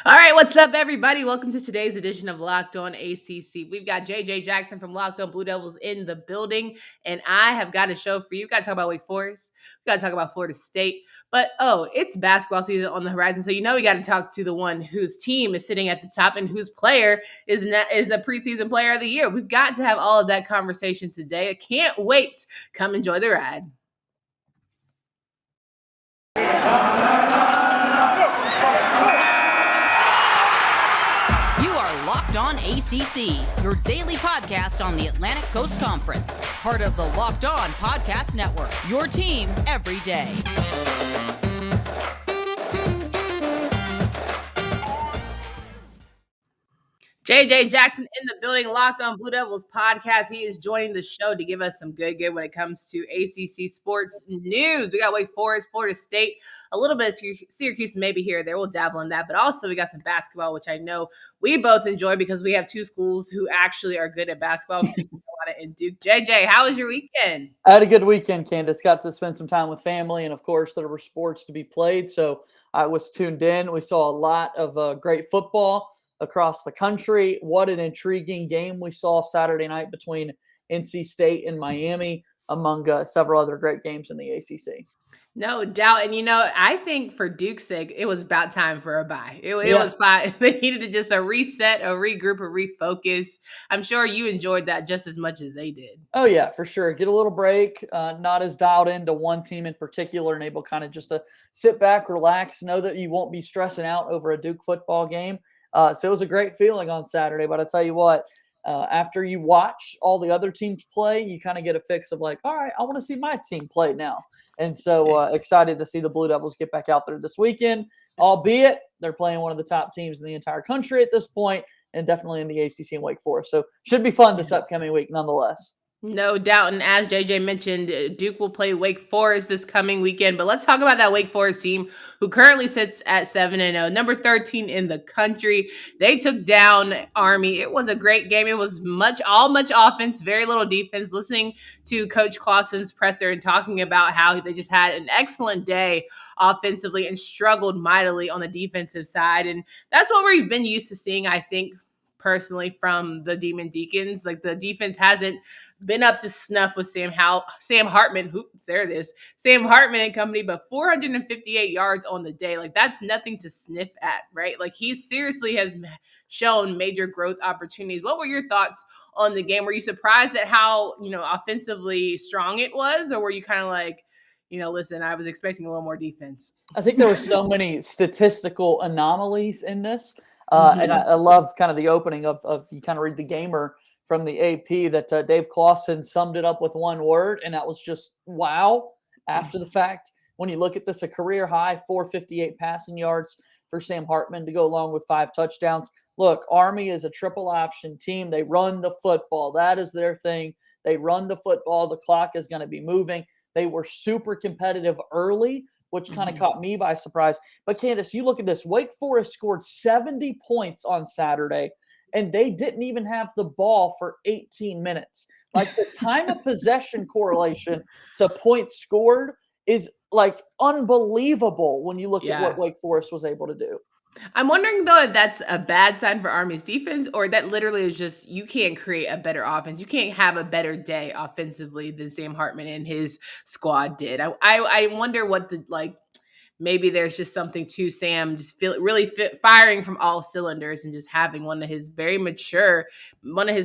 All right, what's up, everybody? Welcome to today's edition of Locked On ACC. We've got JJ Jackson from Locked On Blue Devils in the building, and I have got a show for you. We've got to talk about Wake Forest. We've got to talk about Florida State. But, it's basketball season on the horizon, so we got to talk to the one whose team is sitting at the top and whose player is a preseason player of the year. We've got to have all of that conversation today. I can't wait. Come enjoy the ride. Locked On ACC, your daily podcast on the Atlantic Coast Conference. Part of the Locked On Podcast Network, your team every day. JJ Jackson in the building, Locked On Blue Devils podcast. He is joining the show to give us some good when it comes to ACC sports news. We got Wake Forest, Florida State, a little bit of Syracuse maybe here or there. We'll dabble in that. But also we got some basketball, which I know we both enjoy because we have two schools who actually are good at basketball, between Carolina and Duke. JJ, how was your weekend? I had a good weekend, Candace. Got to spend some time with family, and of course there were sports to be played. So I was tuned in. We saw a lot of great football across the country. What an intriguing game we saw Saturday night between NC State and Miami, among several other great games in the ACC. No doubt. And, I think for Duke's sake, it was about time for a bye. It was fine. They needed just a reset, a regroup, a refocus. I'm sure you enjoyed that just as much as they did. Oh, yeah, for sure. Get a little break, not as dialed into one team in particular, and able kind of just to sit back, relax, know that you won't be stressing out over a Duke football game. So it was a great feeling on Saturday. But I tell you what, after you watch all the other teams play, you kind of get a fix of like, all right, I want to see my team play now. And so excited to see the Blue Devils get back out there this weekend, albeit they're playing one of the top teams in the entire country at this point, and definitely in the ACC and Wake Forest. So should be fun this upcoming week nonetheless. No doubt. And as JJ mentioned, Duke will play Wake Forest this coming weekend. But let's talk about that Wake Forest team who currently sits at 7-0, number 13 in the country. They took down Army. It was a great game. It was much offense, very little defense. Listening to Coach Clausen's presser and talking about how they just had an excellent day offensively and struggled mightily on the defensive side. And that's what we've been used to seeing, I think, personally, from the Demon Deacons. Like, the defense hasn't been up to snuff with Sam Hartman. There it is. Sam Hartman and company, but 458 yards on the day. Like, that's nothing to sniff at, right? Like, he seriously has shown major growth opportunities. What were your thoughts on the game? Were you surprised at how, offensively strong it was? Or were you kind of like, listen, I was expecting a little more defense? I think there were so many statistical anomalies in this. And I love kind of the opening of you kind of read the Gamer from the AP that Dave Clausen summed it up with one word, and that was just wow. After the fact, when you look at this, a career high 458 passing yards for Sam Hartman to go along with 5 touchdowns. Look, Army is a triple option team. They run the football. That is their thing. They run the football. The clock is going to be moving. They were super competitive early, which kind of caught me by surprise. But Candace, you look at this. Wake Forest scored 70 points on Saturday, and they didn't even have the ball for 18 minutes. Like, the time of possession correlation to points scored is like unbelievable when you look at what Wake Forest was able to do. I'm wondering, though, if that's a bad sign for Army's defense, or that literally is just you can't create a better offense. You can't have a better day offensively than Sam Hartman and his squad did. I wonder what maybe there's just something to Sam just firing from all cylinders and just having one of his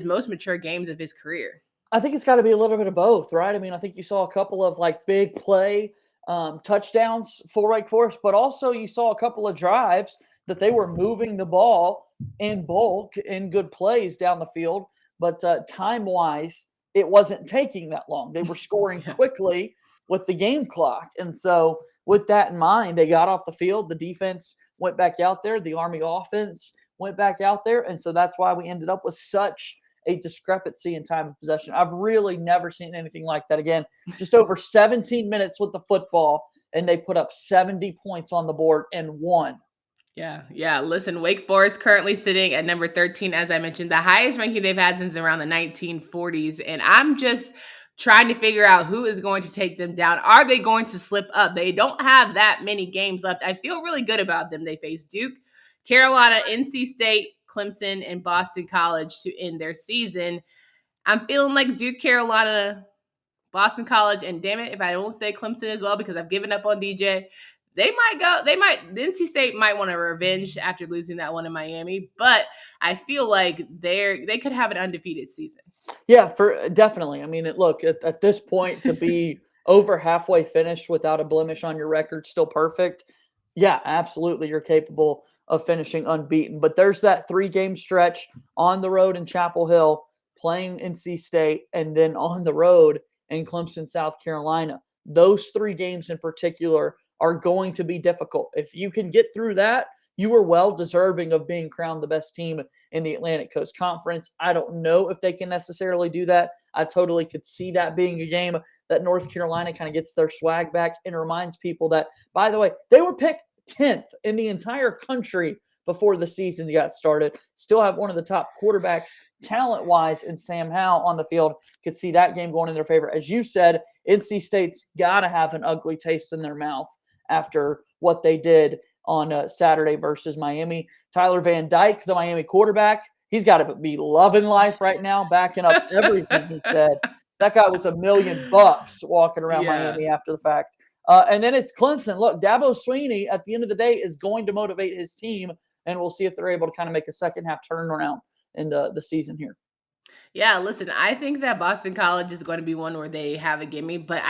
most mature games of his career. I think it's got to be a little bit of both, right? I mean, I think you saw a couple of big play touchdowns for Wake Forest, but also you saw a couple of drives that they were moving the ball in bulk in good plays down the field. But time-wise, it wasn't taking that long. They were scoring quickly with the game clock. And so with that in mind, they got off the field. The defense went back out there. The Army offense went back out there. And so that's why we ended up with such a discrepancy in time of possession. I've really never seen anything like that again. Just over 17 minutes with the football, and they put up 70 points on the board and won. Yeah. Listen, Wake Forest currently sitting at number 13, as I mentioned, the highest ranking they've had since around the 1940s. And I'm just trying to figure out who is going to take them down. Are they going to slip up? They don't have that many games left. I feel really good about them. They face Duke, Carolina, NC State, Clemson, and Boston College to end their season. I'm feeling like Duke, Carolina, Boston College, and damn it, if I don't say Clemson as well, because I've given up on DJ, NC State might want a revenge after losing that one in Miami, but I feel like they could have an undefeated season. Yeah, definitely. I mean, look, at this point, to be over halfway finished without a blemish on your record, still perfect. Yeah, absolutely. You're capable of finishing unbeaten. But there's that 3-game stretch on the road in Chapel Hill, playing NC State, and then on the road in Clemson, South Carolina. Those 3 games in particular are going to be difficult. If you can get through that, you are well deserving of being crowned the best team in the Atlantic Coast Conference. I don't know if they can necessarily do that. I totally could see that being a game that North Carolina kind of gets their swag back and reminds people that, by the way, they were picked 10th in the entire country before the season got started. Still have one of the top quarterbacks talent-wise in Sam Howell on the field. Could see that game going in their favor. As you said, NC State's got to have an ugly taste in their mouth after what they did on Saturday versus Miami. Tyler Van Dyke, the Miami quarterback, he's got to be loving life right now, backing up everything he said. That guy was $1 million walking around Miami after the fact. And then it's Clemson. Look, Dabo Swinney, at the end of the day, is going to motivate his team, and we'll see if they're able to kind of make a second-half turnaround in the season here. Yeah, listen, I think that Boston College is going to be one where they have a gimme, but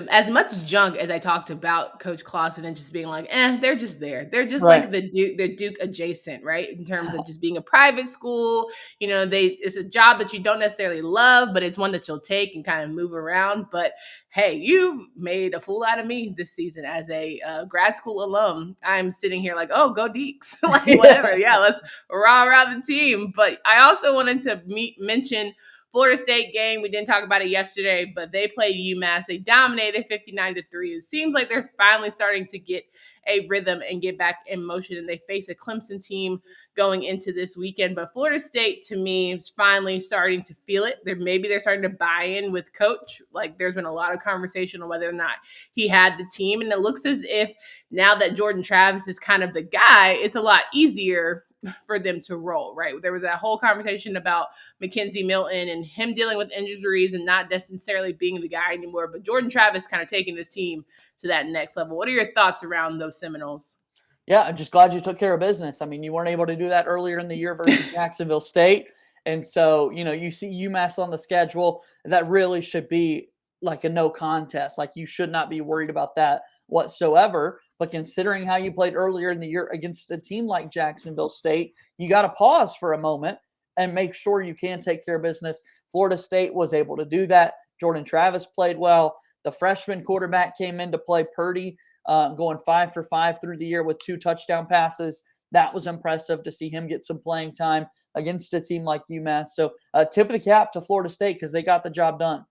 as much junk as I talked about Coach Clawson and just being like, they're just there. They're just like they're Duke adjacent, right? In terms of just being a private school, it's a job that you don't necessarily love, but it's one that you'll take and kind of move around. But hey, you made a fool out of me this season as a grad school alum. I'm sitting here like, oh, go Deeks, like whatever. Yeah, let's rah the team. But I also wanted to mention Florida State game. We didn't talk about it yesterday, but they played UMass. They dominated 59-3. It seems like they're finally starting to get a rhythm and get back in motion, and they face a Clemson team going into this weekend. But Florida State, to me, is finally starting to feel it. They're starting to buy in with Coach. Like, there's been a lot of conversation on whether or not he had the team, and it looks as if now that Jordan Travis is kind of the guy, it's a lot easier for them to roll, right? There was that whole conversation about Mackenzie Milton and him dealing with injuries and not necessarily being the guy anymore, but Jordan Travis kind of taking this team to that next level. What are your thoughts around those Seminoles? Yeah, I'm just glad you took care of business. I mean, you weren't able to do that earlier in the year versus Jacksonville State. And so, you see UMass on the schedule. That really should be like a no contest. Like, you should not be worried about that whatsoever. But considering how you played earlier in the year against a team like Jacksonville State, you got to pause for a moment and make sure you can take care of business. Florida State was able to do that. Jordan Travis played well. The freshman quarterback came into play, Purdy, going 5 for 5 through the year with 2 touchdown passes. That was impressive to see him get some playing time against a team like UMass. So tip of the cap to Florida State because they got the job done.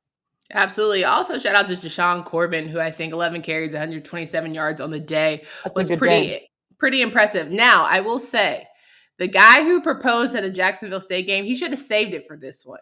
Absolutely. Also, shout out to Deshaun Corbin, who I think 11 carries, 127 yards on the day. That's was pretty impressive. Now, I will say, the guy who proposed at a Jacksonville State game, he should have saved it for this one.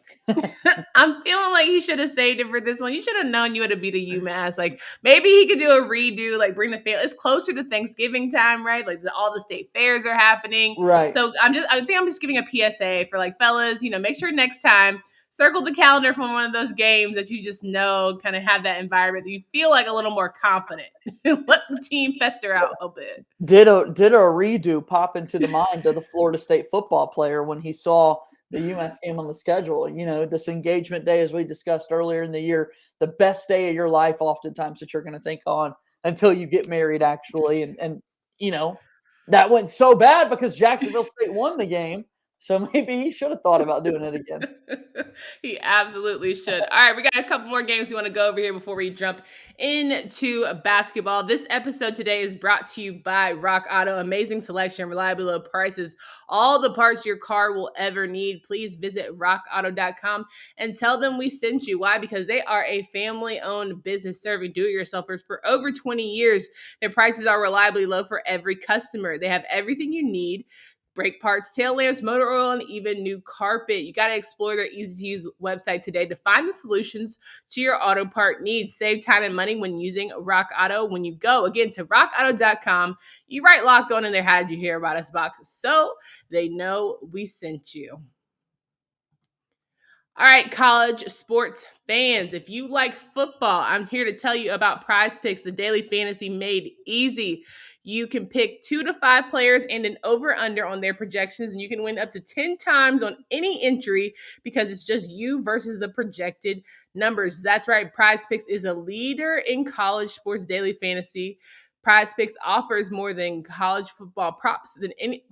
I'm feeling like he should have saved it for this one. You should have known you would have beat a UMass. Like, maybe he could do a redo, like bring the family. It's closer to Thanksgiving time, right? Like, all the state fairs are happening. Right. So I think I'm just giving a PSA for, like, fellas, make sure next time, circle the calendar from one of those games that you just know kind of have that environment that you feel like a little more confident. Let the team fester out a bit. Did a redo pop into the mind of the Florida State football player when he saw the UMass game on the schedule? This engagement day, as we discussed earlier in the year, the best day of your life oftentimes that you're going to think on until you get married, actually. And that went so bad because Jacksonville State won the game. So maybe he should have thought about doing it again. He absolutely should. All right, we got a couple more games we want to go over here before we jump into basketball. This episode today is brought to you by Rock Auto. Amazing selection, reliably low prices, all the parts your car will ever need. Please visit rockauto.com and tell them we sent you. Why? Because they are a family-owned business serving do-it-yourselfers for over 20 years. Their prices are reliably low for every customer. They have everything you need. brake parts, tail lamps, motor oil, and even new carpet. You got to explore their easy-to-use website today to find the solutions to your auto part needs. Save time and money when using Rock Auto. When you go, again, to rockauto.com, you write Locked On in their How Did You Hear About Us boxes so they know we sent you. All right, college sports fans, if you like football, I'm here to tell you about Prize Picks, the daily fantasy made easy. You can pick 2 to 5 players and an over-under on their projections, and you can win up to 10 times on any entry because it's just you versus the projected numbers. That's right, Prize Picks is a leader in college sports daily fantasy. Prize Picks offers more college football props than anyone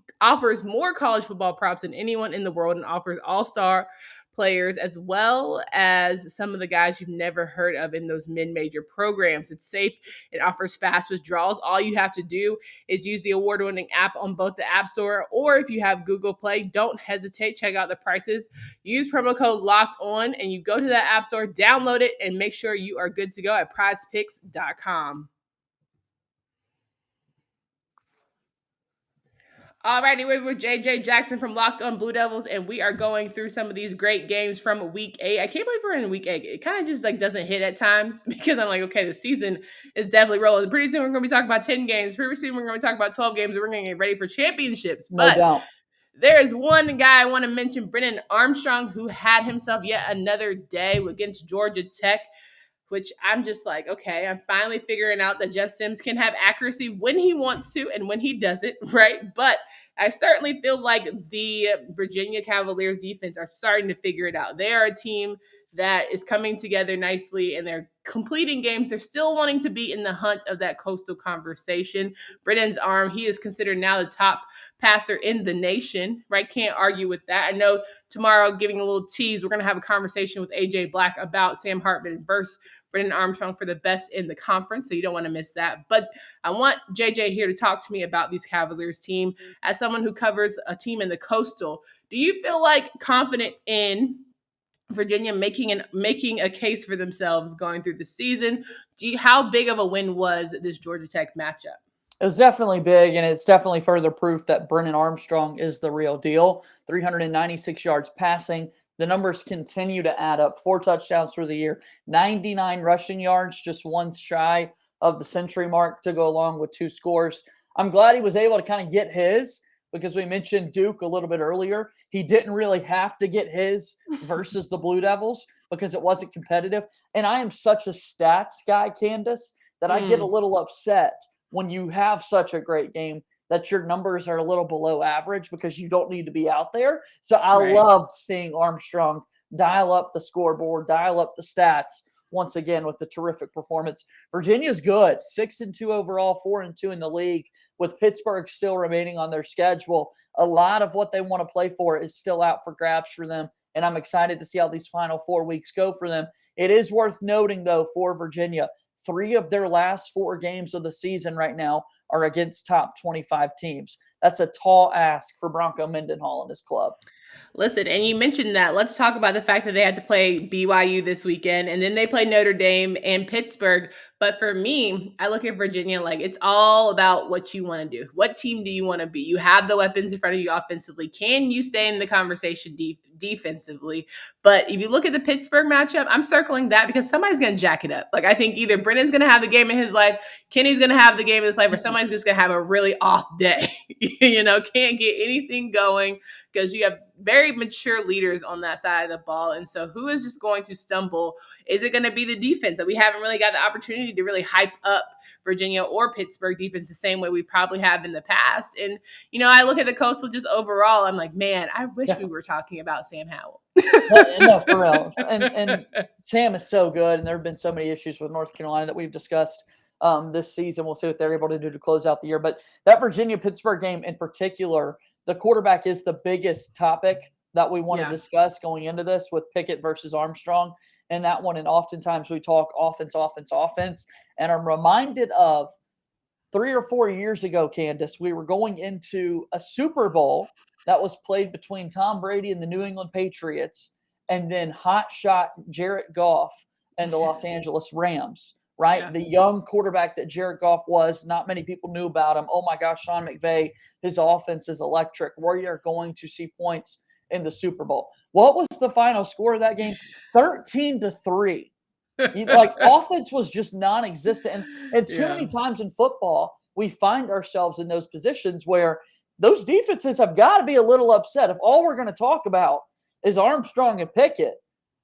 in the world, and offers all-star players as well as some of the guys you've never heard of in those mid-major programs. It's safe. It offers fast withdrawals. All you have to do is use the award-winning app on both the App Store, or if you have Google Play, don't hesitate. Check out the prices. Use promo code Locked On, and you go to that App Store, download it, and make sure you are good to go at prizepicks.com. All righty, we're with JJ Jackson from Locked On Blue Devils, and we are going through some of these great games from Week 8. I can't believe we're in Week 8. It kind of just doesn't hit at times because I'm like, okay, the season is definitely rolling. Pretty soon we're going to be talking about 10 games. Pretty soon we're going to be talking about 12 games, and we're going to get ready for championships. No doubt. There is one guy I want to mention, Brennan Armstrong, who had himself yet another day against Georgia Tech, which I'm just like, okay, I'm finally figuring out that Jeff Sims can have accuracy when he wants to and when he doesn't, right? But I certainly feel like the Virginia Cavaliers defense are starting to figure it out. They are a team that is coming together nicely, and they're completing games. They're still wanting to be in the hunt of that Coastal conversation. Brennan's arm, he is considered now the top passer in the nation, right? Can't argue with that. I know tomorrow, giving a little tease, we're going to have a conversation with AJ Black about Sam Hartman versus Brennan Armstrong for the best in the conference, so you don't want to miss that. But I want JJ here to talk to me about these Cavaliers team. As someone who covers a team in the Coastal, do you feel confident in Virginia making a case for themselves going through the season? How big of a win was this Georgia Tech matchup? It was definitely big, and it's definitely further proof that Brennan Armstrong is the real deal. 396 yards passing. The numbers continue to add up. 4 touchdowns for the year, 99 rushing yards, just one shy of the century mark to go along with 2 scores. I'm glad he was able to kind of get his, because we mentioned Duke a little bit earlier. He didn't really have to get his versus the Blue Devils because it wasn't competitive. And I am such a stats guy, Candace, that I get a little upset when you have such a great game that your numbers are a little below average because you don't need to be out there. So I loved seeing Armstrong dial up the scoreboard, dial up the stats once again with the terrific performance. Virginia's good, 6-2 overall, 4-2 in the league, with Pittsburgh still remaining on their schedule. A lot of what they want to play for is still out for grabs for them, and I'm excited to see how these final 4 weeks go for them. It is worth noting, though, for Virginia, 3 of their last 4 games of the season right now are against top 25 teams. That's a tall ask for Bronco Mendenhall and his club. Listen, and you mentioned that. Let's talk about the fact that they had to play BYU this weekend, and then they play Notre Dame and Pittsburgh. But for me, I look at Virginia like it's all about what you want to do. What team do you want to be? You have the weapons in front of you offensively. Can you stay in the conversation defensively? But if you look at the Pittsburgh matchup, I'm circling that because somebody's going to jack it up. I think either Brennan's going to have the game in his life, Kenny's going to have the game in his life, or somebody's just going to have a really off day. Can't get anything going because you have very mature leaders on that side of the ball. And so who is just going to stumble? Is it going to be the defense that we haven't really got the opportunity to really hype up Virginia or Pittsburgh defense the same way we probably have in the past? And, I look at the Coastal just overall, I'm like, man, I wish we were talking about Sam Howell. No, for real. And Sam is so good, and there have been so many issues with North Carolina that we've discussed this season. We'll see what they're able to do to close out the year. But that Virginia-Pittsburgh game in particular, the quarterback is the biggest topic that we want to discuss going into this with Pickett versus Armstrong. And that one, and oftentimes we talk offense. And I'm reminded of 3 or 4 years ago, Candace, we were going into a Super Bowl that was played between Tom Brady and the New England Patriots, and then hot shot Jared Goff and the Los Angeles Rams. right? Yeah. The young quarterback that Jared Goff was, not many people knew about him. Oh my gosh, Sean McVay, his offense is electric. We are going to see points in the Super Bowl. What was the final score of that game? 13-3. Offense was just non-existent. And too many times in football, we find ourselves in those positions where those defenses have got to be a little upset. If all we're going to talk about is Armstrong and Pickett,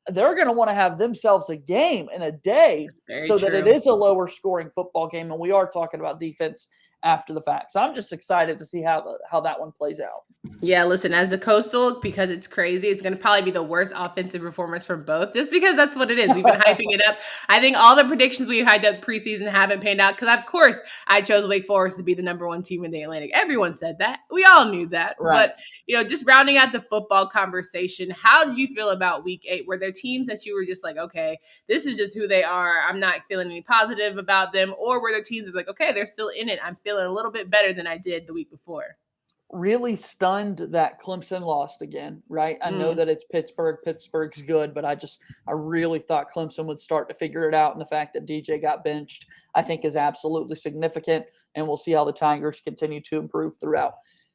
they're going to want to have themselves a game in a day so that it is a lower scoring football game. And we are talking about defense after the fact. So I'm just excited to see how that one plays out. Yeah, listen, as a Coastal, because it's crazy, it's going to probably be the worst offensive performance from both, just because that's what it is. We've been hyping it up. I think all the predictions we hyped up preseason haven't panned out because, of course, I chose Wake Forest to be the number one team in the Atlantic. Everyone said that. We all knew that. Right. But, just rounding out the football conversation, how did you feel about Week 8? Were there teams that you were just like, okay, this is just who they are. I'm not feeling any positive about them? Or were there teams that were like, okay, they're still in it. I'm feeling a little bit better than I did the week before? Really stunned that Clemson lost again, right? I know that it's Pittsburgh. Pittsburgh's good, but I really thought Clemson would start to figure it out. And the fact that DJ got benched, I think is absolutely significant. And we'll see how the Tigers continue to improve throughout.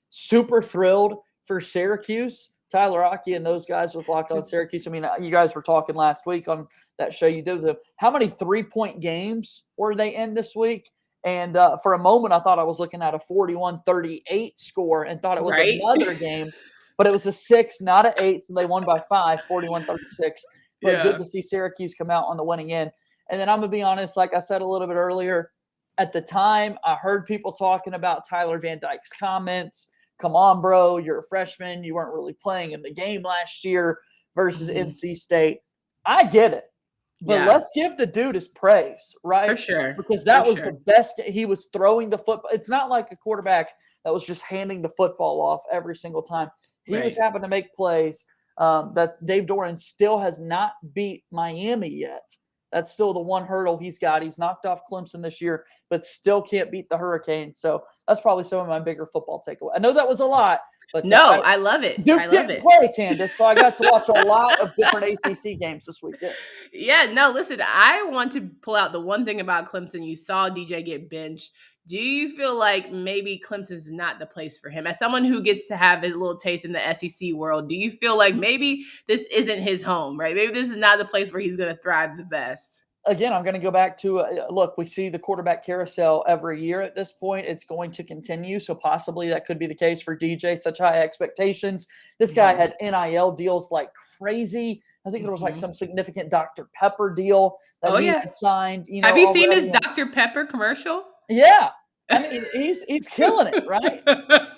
Super thrilled for Syracuse. Tyler Rocky and those guys with Locked On Syracuse. I mean, you guys were talking last week on that show you did with them. How many 3-point games were they in this week? And for a moment, I thought I was looking at a 41-38 score and thought it was another game. But it was a 6, not an 8, so they won by 5, 41-36. But good to see Syracuse come out on the winning end. And then I'm going to be honest, like I said a little bit earlier, at the time, I heard people talking about Tyler Van Dyke's comments. Come on, bro, you're a freshman. You weren't really playing in the game last year versus NC State. I get it. But let's give the dude his praise, right? For sure. Because that was the best. He was throwing the football. It's not like a quarterback that was just handing the football off every single time. He was having to make plays. That Dave Doran still has not beat Miami yet. That's still the one hurdle he's got. He's knocked off Clemson this year, but still can't beat the Hurricanes. So that's probably some of my bigger football takeaway. I know that was a lot, but no, I love it. Duke didn't play, Candace, so I got to watch a lot of different ACC games this weekend. Yeah, no, listen, I want to pull out the one thing about Clemson. You saw DJ get benched. Do you feel like maybe Clemson's not the place for him? As someone who gets to have a little taste in the SEC world, do you feel like maybe this isn't his home, right? Maybe this is not the place where he's going to thrive the best? Again, I'm going to go back to, look, we see the quarterback carousel every year at this point. It's going to continue, so possibly that could be the case for DJ, such high expectations. This guy had NIL deals like crazy. I think there was like some significant Dr. Pepper deal that he had signed. Have you seen his Dr. Pepper commercial? Yeah. I mean, he's killing it, right?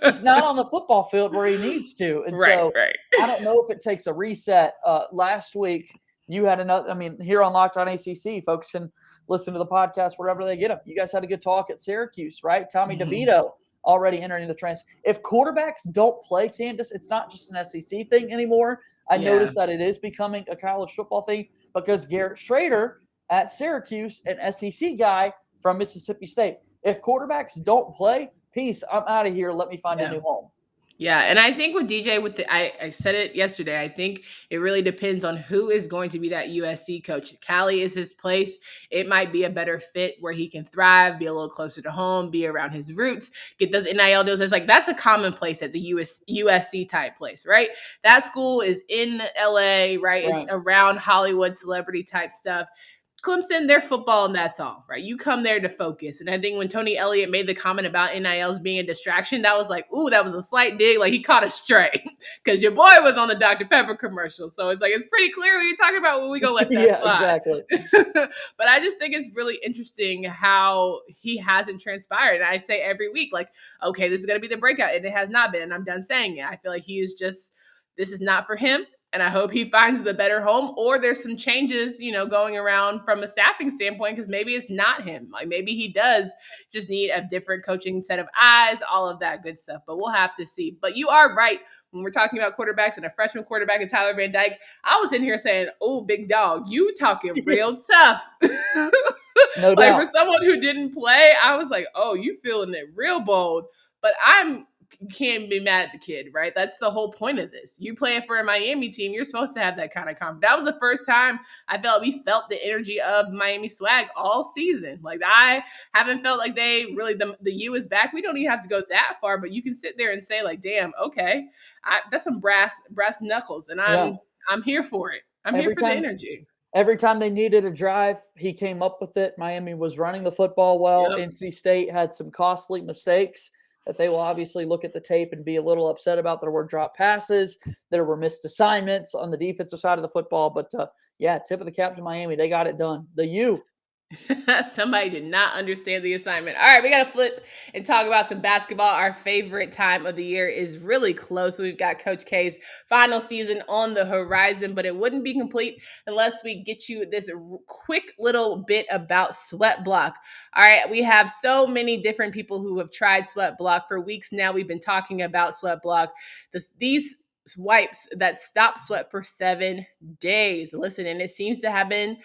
He's not on the football field where he needs to. And so I don't know if it takes a reset. Last week, you had another, here on Locked On ACC, folks can listen to the podcast wherever they get them. You guys had a good talk at Syracuse, right? Tommy DeVito already entering the transfer. If quarterbacks don't play, Candace, it's not just an SEC thing anymore. I noticed that it is becoming a college football thing because Garrett Schrader at Syracuse, an SEC guy from Mississippi State. If quarterbacks don't play, peace, I'm out of here. Let me find a new home. Yeah, and I think with DJ, I said it yesterday, I think it really depends on who is going to be that USC coach. Cali is his place. It might be a better fit where he can thrive, be a little closer to home, be around his roots, get those NIL deals. It's like that's a common place at the USC type place, right? That school is in LA, right? It's around Hollywood celebrity type stuff. Clemson, they're football and that's all, right? You come there to focus. And I think when Tony Elliott made the comment about NILs being a distraction, that was like, ooh, that was a slight dig. Like he caught us straight because your boy was on the Dr. Pepper commercial. So it's like, it's pretty clear what you're talking about when we go let that slide. Exactly. But I just think it's really interesting how he hasn't transpired. And I say every week, like, okay, this is going to be the breakout. And it has not been. And I'm done saying it. I feel like he is just, this is not for him. And I hope he finds the better home or there's some changes, going around from a staffing standpoint because maybe it's not him. Like maybe he does just need a different coaching set of eyes, all of that good stuff. But we'll have to see. But you are right. When we're talking about quarterbacks and a freshman quarterback and Tyler Van Dyke, I was in here saying, oh, big dog, you talking real tough. No doubt. Like for someone who didn't play, I was like, oh, you feeling it real bold. But I'm you can't be mad at the kid, right? That's the whole point of this. You playing for a Miami team, you're supposed to have that kind of confidence. That was the first time I felt we felt the energy of Miami swag all season. Like I haven't felt like they really the U is back. We don't even have to go that far, but you can sit there and say like, damn, okay, that's some brass knuckles, and Yeah. I'm here for it. I'm here Every for the time energy. Every time they needed a drive, he came up with it. Miami was running the football well. Yep. NC State had some costly mistakes that they will obviously look at the tape and be a little upset about. There were drop passes, there were missed assignments on the defensive side of the football. But yeah, tip of the cap to Miami. They got it done. The U. Somebody did not understand the assignment. All right, we got to flip and talk about some basketball. Our favorite time of the year is really close. We've got Coach K's final season on the horizon, but it wouldn't be complete unless we get you this quick little bit about SweatBlock. All right, we have so many different people who have tried SweatBlock for weeks now. We've been talking about SweatBlock. These wipes that stop sweat for 7 days. Listen, and it seems to have been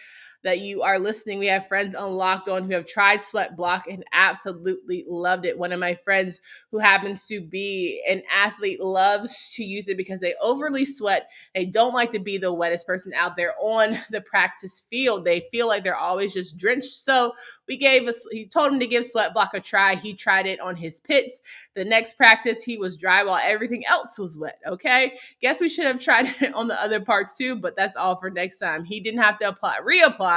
that you are listening. We have friends on Locked On who have tried SweatBlock and absolutely loved it. One of my friends who happens to be an athlete loves to use it because they overly sweat. They don't like to be the wettest person out there on the practice field. They feel like they're always just drenched. So he told him to give SweatBlock a try. He tried it on his pits. The next practice, he was dry while everything else was wet. Okay. Guess we should have tried it on the other parts too, but that's all for next time. He didn't have to reapply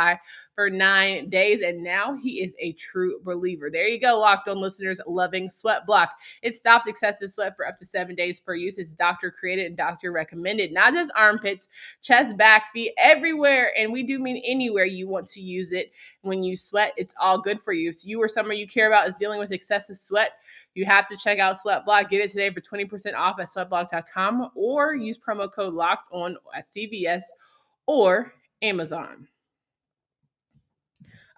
for 9 days, and now he is a true believer. There you go, Locked On listeners loving SweatBlock. It stops excessive sweat for up to 7 days per use. It's doctor created and doctor recommended, not just armpits, chest, back, feet, everywhere, and we do mean anywhere you want to use it. When you sweat, it's all good for you. If you or someone you care about is dealing with excessive sweat, you have to check out SweatBlock. Get it today for 20% off at sweatblock.com or use promo code Locked On at CVS or Amazon.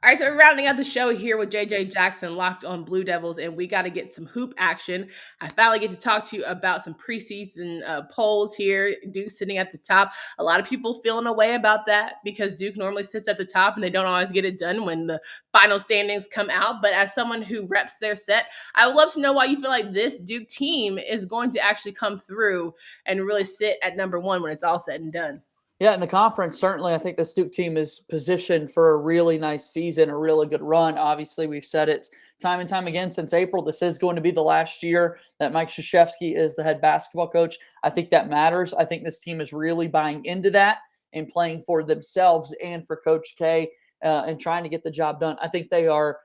All right, so we're rounding out the show here with JJ Jackson, Locked On Blue Devils, and we got to get some hoop action. I finally get to talk to you about some preseason polls here. Duke sitting at the top. A lot of people feeling a way about that because Duke normally sits at the top and they don't always get it done when the final standings come out. But as someone who reps their set, I would love to know why you feel like this Duke team is going to actually come through and really sit at number one when it's all said and done. Yeah, in the conference, certainly, I think the Duke team is positioned for a really nice season, a really good run. Obviously, we've said it time and time again since April. This is going to be the last year that Mike Krzyzewski is the head basketball coach. I think that matters. I think this team is really buying into that and playing for themselves and for Coach K and trying to get the job done. I think they are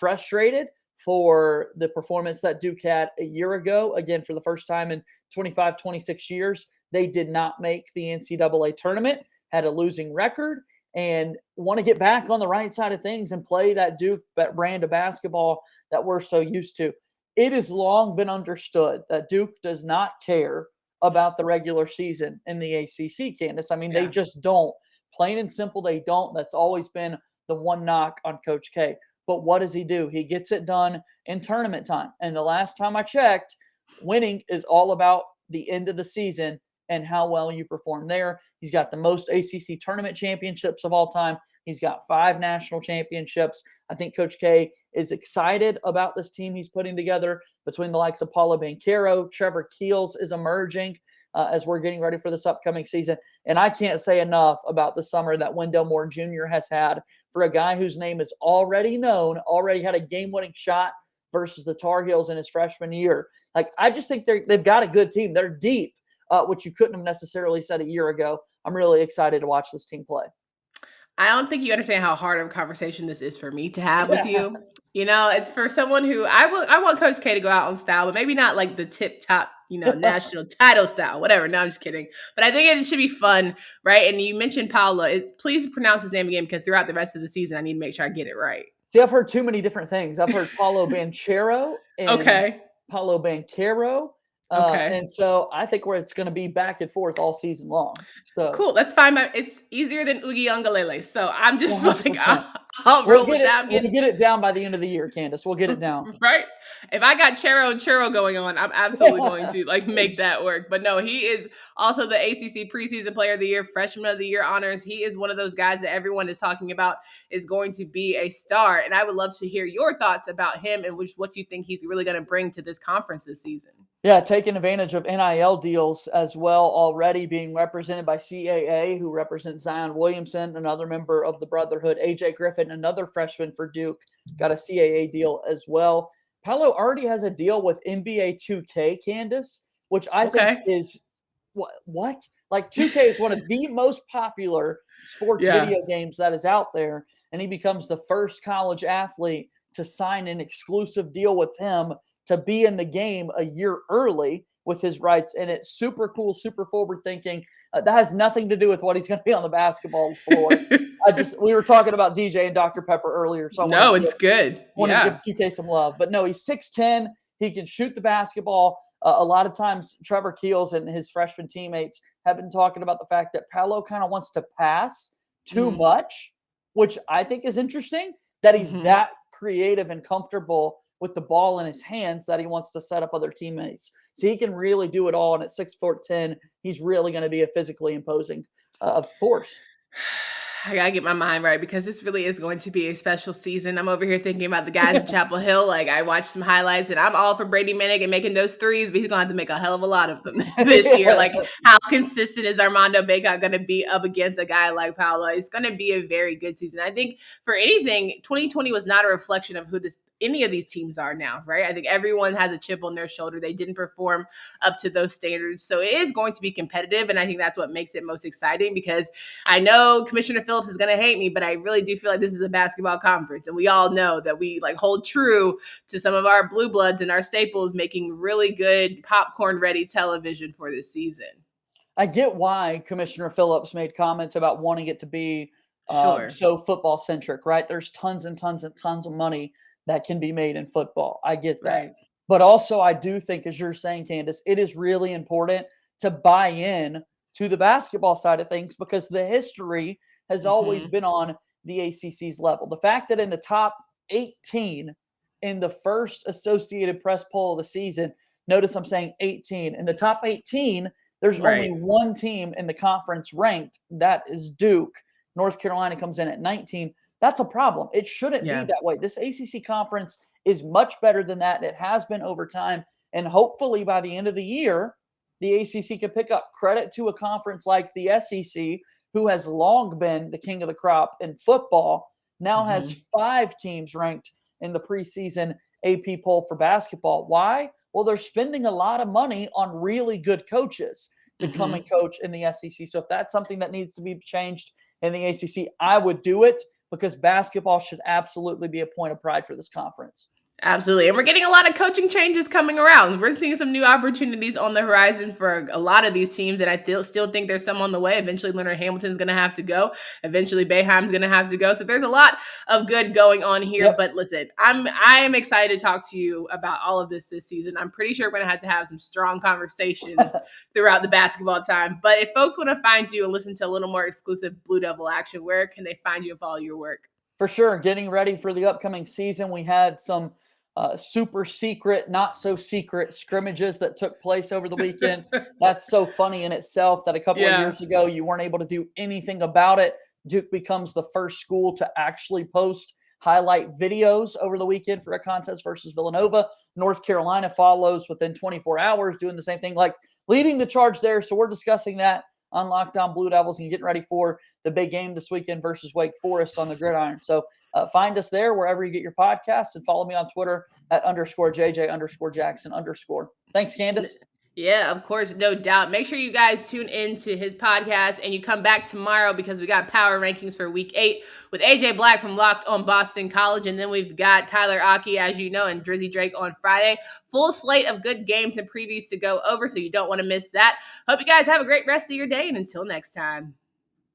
frustrated for the performance that Duke had a year ago. Again, for the first time in 25, 26 years. They did not make the NCAA tournament, had a losing record, and want to get back on the right side of things and play that Duke brand of basketball that we're so used to. It has long been understood that Duke does not care about the regular season in the ACC, Candace. I mean, They just don't. Plain and simple, they don't. That's always been the one knock on Coach K. But what does he do? He gets it done in tournament time. And the last time I checked, winning is all about the end of the season and how well you perform there. He's got the most ACC tournament championships of all time. He's got 5 national championships. I think Coach K is excited about this team he's putting together between the likes of Paolo Banchero. Trevor Keels is emerging as we're getting ready for this upcoming season. And I can't say enough about the summer that Wendell Moore Jr. has had for a guy whose name is already known, already had a game-winning shot versus the Tar Heels in his freshman year. Like, I just think they've got a good team. They're deep. Which you couldn't have necessarily said a year ago. I'm really excited to watch this team play. I don't think you understand how hard of a conversation this is for me to have with you. You know, it's for someone who I want Coach K to go out on style, but maybe not like the tip top, national title style, whatever. No, I'm just kidding. But I think it should be fun, right? And you mentioned Paolo. Please pronounce his name again because throughout the rest of the season, I need to make sure I get it right. See, I've heard too many different things. I've heard Paolo Banchero and Paolo Banchero. And so I think it's going to be back and forth all season long. So cool. That's fine. It's easier than Ugi Ungalele. So I'm just 100%. I'll We'll roll get with it. that. I'm We'll getting get it down by the end of the year, Candace. We'll get it down. right. If I got Chero and Churro going on, I'm absolutely going to make that work. But no, he is also the ACC Preseason Player of the Year, Freshman of the Year honors. He is one of those guys that everyone is talking about is going to be a star. And I would love to hear your thoughts about him and what you think he's really going to bring to this conference this season. Yeah, taking advantage of NIL deals as well, already being represented by CAA, who represents Zion Williamson, another member of the Brotherhood. AJ Griffin, another freshman for Duke, got a CAA deal as well. Paolo already has a deal with NBA 2K, Candace, which I think is what? Like 2K is one of the most popular sports video games that is out there, and he becomes the first college athlete to sign an exclusive deal with him to be in the game a year early with his rights in it. Super cool, super forward thinking. That has nothing to do with what he's going to be on the basketball floor. We were talking about DJ and Dr. Pepper earlier, so it's good. Want to give 2K some love, but no, he's 6'10". He can shoot the basketball. A lot of times, Trevor Keels and his freshman teammates have been talking about the fact that Paolo kind of wants to pass too much, which I think is interesting. That he's that creative and comfortable with the ball in his hands that he wants to set up other teammates. So he can really do it all. And at 6'10", he's really going to be a physically imposing force. I got to get my mind right because this really is going to be a special season. I'm over here thinking about the guys at Chapel Hill. Like, I watched some highlights and I'm all for Brady Minnick and making those threes, but he's going to have to make a hell of a lot of them this year. Like, how consistent is Armando Bacot going to be up against a guy like Paolo? It's going to be a very good season. I think for anything, 2020 was not a reflection of who any of these teams are now, right? I think everyone has a chip on their shoulder. They didn't perform up to those standards. So it is going to be competitive. And I think that's what makes it most exciting because I know Commissioner Phillips is going to hate me, but I really do feel like this is a basketball conference. And we all know that we hold true to some of our blue bloods and our staples making really good popcorn ready television for this season. I get why Commissioner Phillips made comments about wanting it to be so football centric, right? There's tons and tons and tons of money that can be made in football. I get that. Right. But also I do think, as you're saying, Candace, it is really important to buy in to the basketball side of things because the history has always been on the ACC's level. The fact that in the top 18 in the first Associated Press poll of the season, notice I'm saying 18, in the top 18, there's only one team in the conference ranked. That is Duke. North Carolina comes in at 19. That's a problem. It shouldn't be that way. This ACC conference is much better than that. It has been over time. And hopefully by the end of the year, the ACC can pick up. Credit to a conference like the SEC, who has long been the king of the crop in football, now has 5 teams ranked in the preseason AP poll for basketball. Why? Well, they're spending a lot of money on really good coaches to come and coach in the SEC. So if that's something that needs to be changed in the ACC, I would do it. Because basketball should absolutely be a point of pride for this conference. Absolutely. And we're getting a lot of coaching changes coming around. We're seeing some new opportunities on the horizon for a lot of these teams. And I still think there's some on the way. Eventually, Leonard Hamilton's going to have to go. Eventually, Boeheim's going to have to go. So there's a lot of good going on here. Yep. But listen, I am excited to talk to you about all of this season. I'm pretty sure we're going to have some strong conversations throughout the basketball time. But if folks want to find you and listen to a little more exclusive Blue Devil action, where can they find you and follow your work? For sure. Getting ready for the upcoming season. We had some super secret, not so secret scrimmages that took place over the weekend. That's so funny in itself that a couple of years ago, you weren't able to do anything about it. Duke becomes the first school to actually post highlight videos over the weekend for a contest versus Villanova. North Carolina follows within 24 hours doing the same thing, like leading the charge there. So we're discussing that on Locked On Blue Devils and getting ready for the big game this weekend versus Wake Forest on the gridiron. So find us there wherever you get your podcasts and follow me on Twitter at _JJ_Jackson_. Thanks, Candace. Yeah, of course, no doubt. Make sure you guys tune in to his podcast and you come back tomorrow because we got power rankings for week 8 with AJ Black from Locked On Boston College. And then we've got Tyler Aki, as you know, and Drizzy Drake on Friday. Full slate of good games and previews to go over, so you don't want to miss that. Hope you guys have a great rest of your day, and until next time.